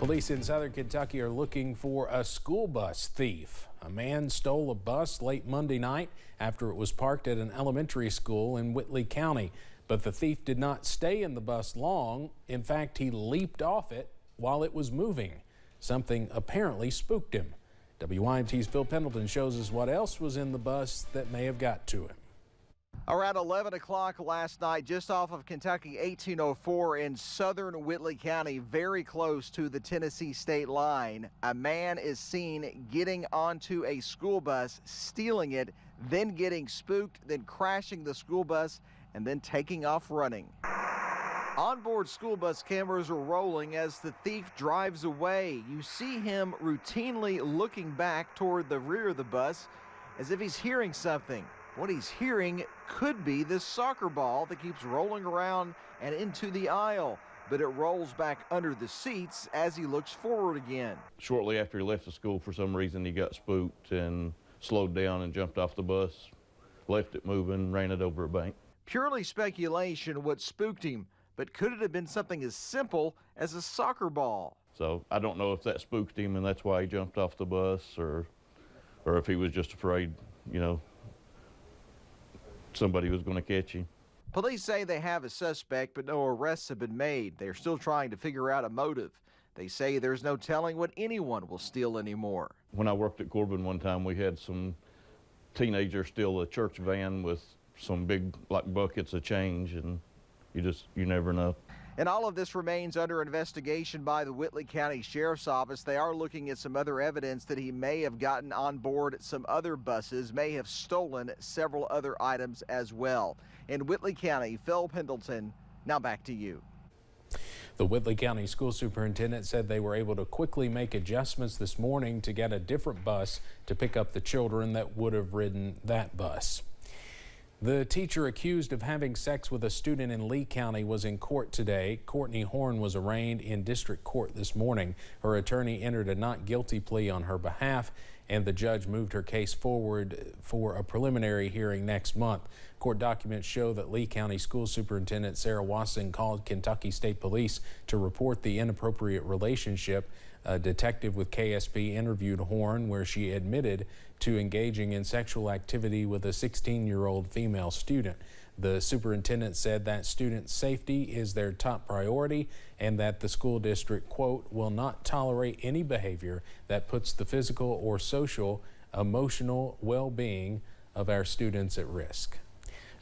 Police in southern Kentucky are looking for a school bus thief. A man stole a bus late Monday night after it was parked at an elementary school in Whitley County. But the thief did not stay in the bus long. In fact, he leaped off it while it was moving. Something apparently spooked him. WYMT's Phil Pendleton shows us what else was in the bus that may have got to him. Around 11 o'clock last night, just off of Kentucky 1804 in southern Whitley County, very close to the Tennessee state line, a man is seen getting onto a school bus, stealing it, then getting spooked, then crashing the school bus, and then taking off running. Onboard school bus cameras are rolling as the thief drives away. You see him routinely looking back toward the rear of the bus as if he's hearing something. What he's hearing could be this soccer ball that keeps rolling around and into the aisle, but it rolls back under the seats as he looks forward again. Shortly after he left the school, for some reason, he got spooked and slowed down and jumped off the bus, left it moving, ran it over a bank. Purely speculation what spooked him, but could it have been something as simple as a soccer ball? So I don't know if that spooked him and that's why he jumped off the bus, or if he was just afraid, somebody was going to catch him. Police say they have a suspect, but no arrests have been made. They're still trying to figure out a motive. They say there's no telling what anyone will steal anymore. When I worked at Corbin one time, we had some teenagers steal a church van with some big buckets of change, and you never know. And all of this remains under investigation by the Whitley County Sheriff's Office. They are looking at some other evidence that he may have gotten on board some other buses, may have stolen several other items as well. In Whitley County, Phil Pendleton, now back to you. The Whitley County school superintendent said they were able to quickly make adjustments this morning to get a different bus to pick up the children that would have ridden that bus. The teacher accused of having sex with a student in Lee County was in court today. Courtney Horn was arraigned in district court this morning. Her attorney entered a not guilty plea on her behalf, and the judge moved her case forward for a preliminary hearing next month. Court documents show that Lee County School Superintendent Sarah Wasson called Kentucky State Police to report the inappropriate relationship. A detective with KSP interviewed Horn, where she admitted to engaging in sexual activity with a 16-year-old female student. The superintendent said that student safety is their top priority and that the school district, quote, will not tolerate any behavior that puts the physical or social, emotional well-being of our students at risk.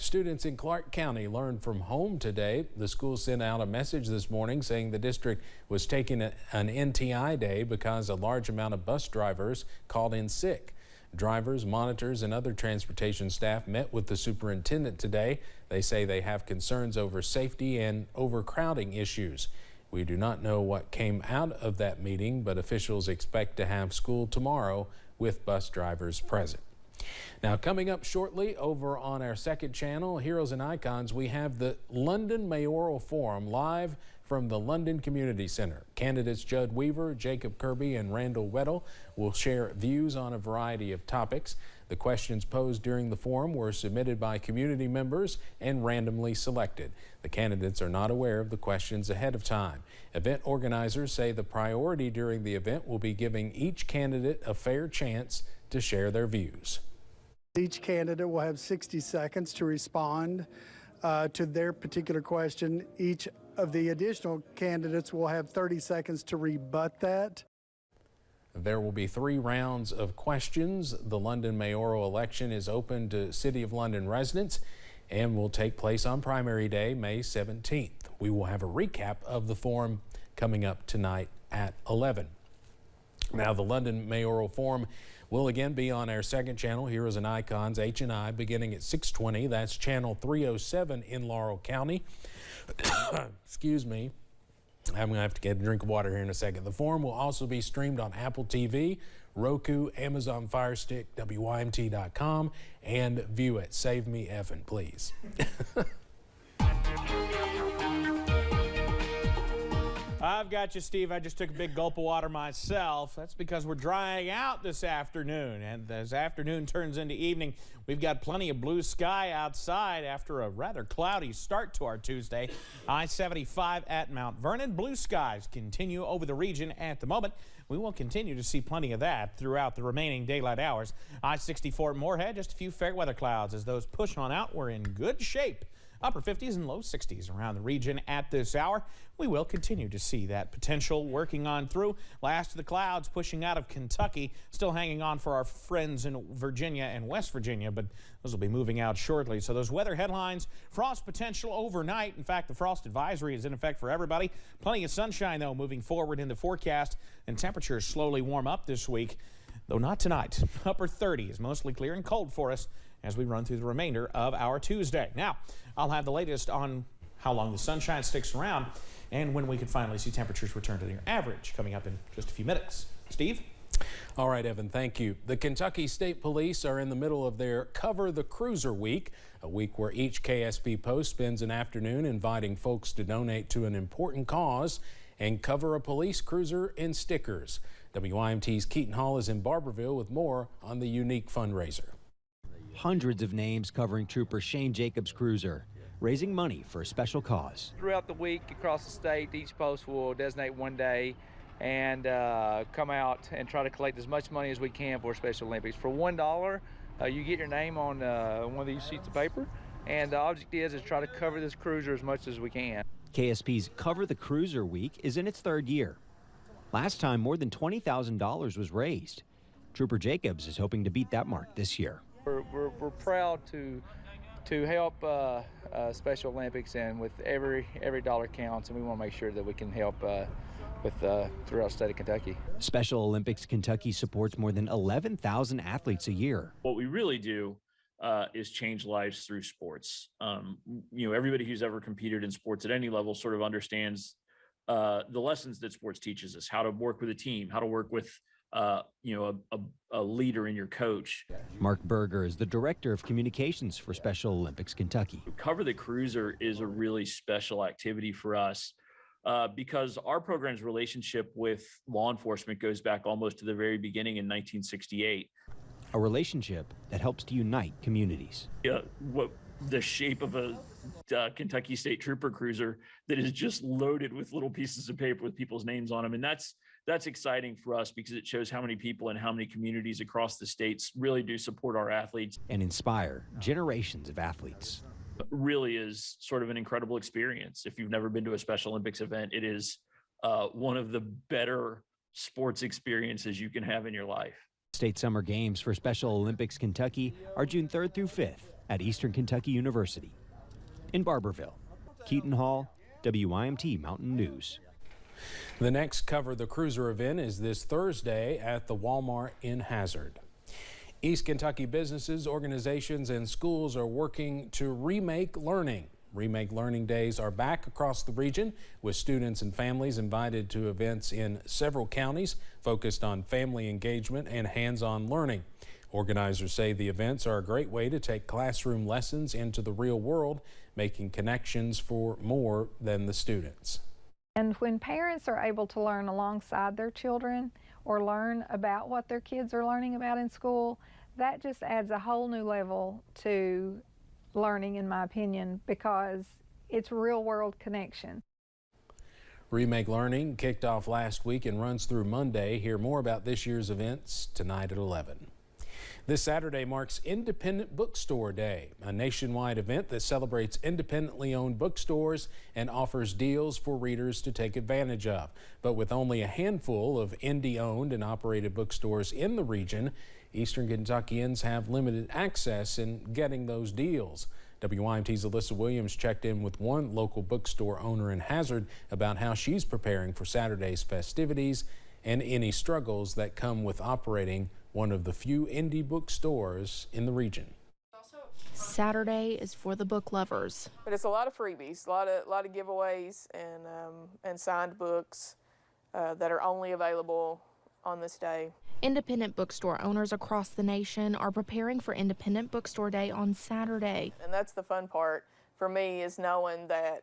Students in Clark County learned from home today. The school sent out a message this morning saying the district was taking an NTI day because a large amount of bus drivers called in sick. Drivers, monitors, and other transportation staff met with the superintendent today. They say they have concerns over safety and overcrowding issues. We do not know what came out of that meeting, but officials expect to have school tomorrow with bus drivers present. Now, coming up shortly over on our second channel, Heroes and Icons, we have the London Mayoral Forum live from the London Community Center. Candidates Judd Weaver, Jacob Kirby, and Randall Weddle will share views on a variety of topics. The questions posed during the forum were submitted by community members and randomly selected. The candidates are not aware of the questions ahead of time. Event organizers say the priority during the event will be giving each candidate a fair chance to share their views. Each candidate will have 60 seconds to respond to their particular question. Each of the additional candidates will have 30 seconds to rebut that. There will be 3 rounds of questions. The London mayoral election is open to City of London residents and will take place on primary day, May 17th. We will have a recap of the forum coming up tonight at 11. Now, the London Mayoral Forum will again be on our second channel, Heroes and Icons, H&I, beginning at 6:20. That's channel 307 in Laurel County. Excuse me. I'm going to have to get a drink of water here in a second. The forum will also be streamed on Apple TV, Roku, Amazon Fire Stick, WYMT.com, and view it. Save me effing, please. I've got you, Steve. I just took a big gulp of water myself. That's because we're drying out this afternoon. And as afternoon turns into evening, we've got plenty of blue sky outside after a rather cloudy start to our Tuesday. I-75 at Mount Vernon. Blue skies continue over the region at the moment. We will continue to see plenty of that throughout the remaining daylight hours. I-64 at Moorhead, just a few fair weather clouds. As those push on out, we're in good shape. Upper 50s and low 60s around the region at this hour. We will continue to see that potential working on through. Last of the clouds pushing out of Kentucky, still hanging on for our friends in Virginia and West Virginia, but those will be moving out shortly. So those weather headlines, frost potential overnight. In fact, the frost advisory is in effect for everybody. Plenty of sunshine, though, moving forward in the forecast, and temperatures slowly warm up this week, though not tonight. Upper 30s, mostly clear and cold for us as we run through the remainder of our Tuesday. Now, I'll have the latest on how long the sunshine sticks around and when we can finally see temperatures return to their average coming up in just a few minutes. Steve? All right, Evan, thank you. The Kentucky State Police are in the middle of their Cover the Cruiser Week, a week where each KSP post spends an afternoon inviting folks to donate to an important cause and cover a police cruiser in stickers. WIMT's Keaton Hall is in Barberville with more on the unique fundraiser. Hundreds of names covering Trooper Shane Jacobs' cruiser, raising money for a special cause. Throughout the week across the state, each post will designate one day and come out and try to collect as much money as we can for Special Olympics. For $1, you get your name on one of these sheets of paper, and the object is try to cover this cruiser as much as we can. KSP's Cover the Cruiser Week is in its third year. Last time, more than $20,000 was raised. Trooper Jacobs is hoping to beat that mark this year. We're proud to help Special Olympics, and with every dollar counts, and we want to make sure that we can help throughout the state of Kentucky. Special Olympics Kentucky supports more than 11,000 athletes a year. What we really do is change lives through sports. Everybody who's ever competed in sports at any level sort of understands the lessons that sports teaches us: how to work with a team, how to work with a leader in your coach. Mark Berger is the director of communications for Special Olympics Kentucky. Cover the Cruiser is a really special activity for us because our program's relationship with law enforcement goes back almost to the very beginning in 1968. A relationship that helps to unite communities. What the shape of a Kentucky State Trooper cruiser that is just loaded with little pieces of paper with people's names on them, and that's exciting for us because it shows how many people and how many communities across the states really do support our athletes and inspire generations of athletes. It really is sort of an incredible experience. If you've never been to a Special Olympics event, it is one of the better sports experiences you can have in your life. State Summer Games for Special Olympics Kentucky are June 3rd through 5th at Eastern Kentucky University. In Barberville, Keaton Hall, WIMT Mountain News. The next Cover the Cruiser event is this Thursday at the Walmart in Hazard. East Kentucky businesses, organizations, and schools are working to Remake Learning. Remake Learning Days are back across the region, with students and families invited to events in several counties focused on family engagement and hands-on learning. Organizers say the events are a great way to take classroom lessons into the real world, making connections for more than the students. And when parents are able to learn alongside their children or learn about what their kids are learning about in school, that just adds a whole new level to learning, in my opinion, because it's real world connection. Remake Learning kicked off last week and runs through Monday. Hear more about this year's events tonight at 11. This Saturday marks Independent Bookstore Day, a nationwide event that celebrates independently owned bookstores and offers deals for readers to take advantage of. But with only a handful of indie-owned and operated bookstores in the region, Eastern Kentuckians have limited access in getting those deals. WIMT's Alyssa Williams checked in with one local bookstore owner in Hazard about how she's preparing for Saturday's festivities and any struggles that come with operating one of the few indie bookstores in the region. Saturday is for the book lovers. But it's a lot of freebies, a lot of giveaways, and signed books that are only available on this day. Independent bookstore owners across the nation are preparing for Independent Bookstore Day on Saturday. And that's the fun part for me, is knowing that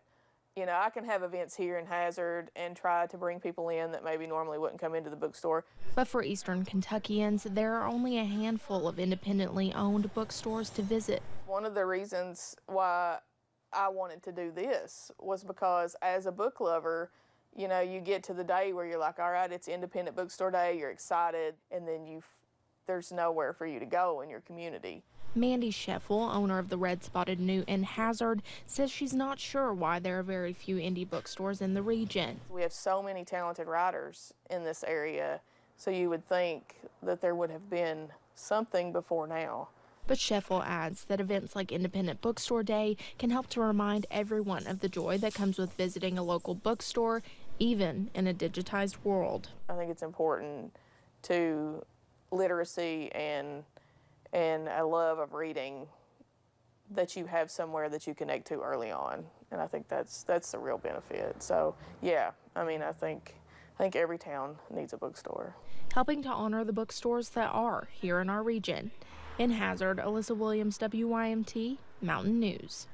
You know, I can have events here in Hazard and try to bring people in that maybe normally wouldn't come into the bookstore. But for Eastern Kentuckians, there are only a handful of independently owned bookstores to visit. One of the reasons why I wanted to do this was because as a book lover, you know, you get to the day where you're like, all right, it's Independent Bookstore Day, you're excited, and then there's nowhere for you to go in your community. Mandy Scheffel, owner of the Red Spotted Newt in Hazard, says she's not sure why there are very few indie bookstores in the region. We have so many talented writers in this area, so you would think that there would have been something before now. But Scheffel adds that events like Independent Bookstore Day can help to remind everyone of the joy that comes with visiting a local bookstore, even in a digitized world. I think it's important to literacy and a love of reading that you have somewhere that you connect to early on, and I think that's the real benefit. So yeah, I mean, I think every town needs a bookstore. Helping to honor the bookstores that are here in our region. In Hazard, Alyssa Williams, WYMT Mountain News.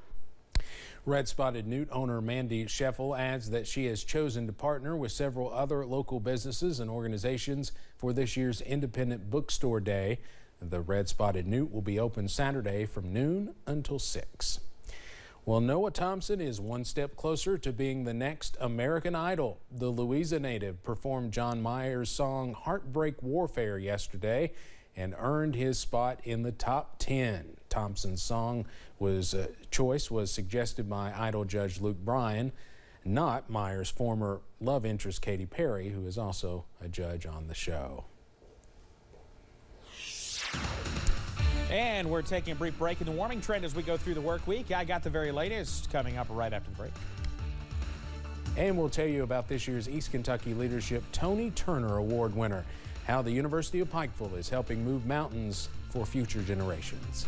Red Spotted Newt owner Mandy Scheffel adds that she has chosen to partner with several other local businesses and organizations for this year's Independent Bookstore Day. The Red Spotted Newt will be open Saturday from noon until 6. Well, Noah Thompson is one step closer to being the next American Idol. The Louisa native performed John Mayer's song Heartbreak Warfare yesterday and earned his spot in the top 10. Thompson's song choice was suggested by Idol judge Luke Bryan, not Mayer's former love interest Katy Perry, who is also a judge on the show. And we're taking a brief break in the warming trend as we go through the work week. I got the very latest coming up right after the break. And we'll tell you about this year's East Kentucky Leadership Tony Turner Award winner, how the University of Pikeville is helping move mountains for future generations.